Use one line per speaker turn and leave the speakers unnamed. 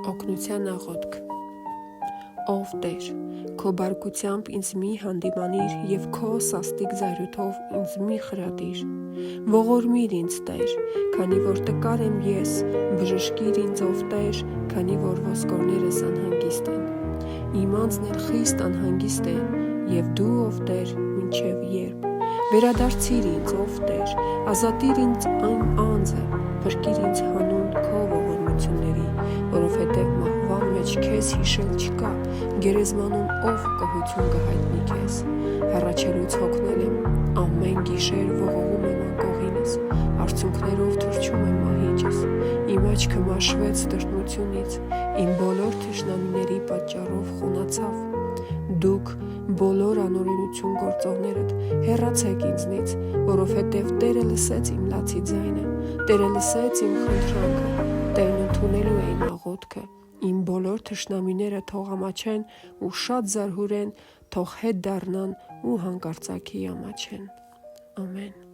Օգնության աղոթք։ Ով Տեր, քո բարկությամբ ինձ մի հանդիմանիր և քո սաստիկ զայրույթով ինձ մի խրատիր։ Ողորմիր ինձ, Տեր, քանի որ տկար եմ ես, բժշկիր ինձ, ով Տեր, քանի որ ոսկորներս անհանգիստ են։ Իմ անձն էլ խիստ անհանգիստ է, և դու, ով Տեր, մինչև երբ։ Վերադարձիր ինձ, ով Տեր, ազատիր ինձ այն անձը, փրկիր ինձ հանուն քո ողորմությունների, որովհետև մահվան մեջ քեզ հիշել չկա, գերեզմանում ով գոհություն կհայտնի քեզ։ Հառաչելուց հոգնել եմ, ամեն գիշեր ողողում եմ անկողինս, արցունքներով թրջում եմ մահիճս, իմ աչքը մաշվեց տրտմությունից, իմ բոլոր թշնամիների պատճառով խոնացավ։ Դուք բոլոր անօրենություն գործողներդ հեռացեք ինձնից, որովհետև Տերը լսեց իմ լացի ձայնը, Տերը լսեց իմ խնդրանքը, Տերն ընդունելու է իմ աղոթքը։ Իմ բոլոր թշնամիները թող ամաչեն ու շատ զարհուրեն, թող հետ դառնան ու հանկարծակի ամաչեն։ Ամեն։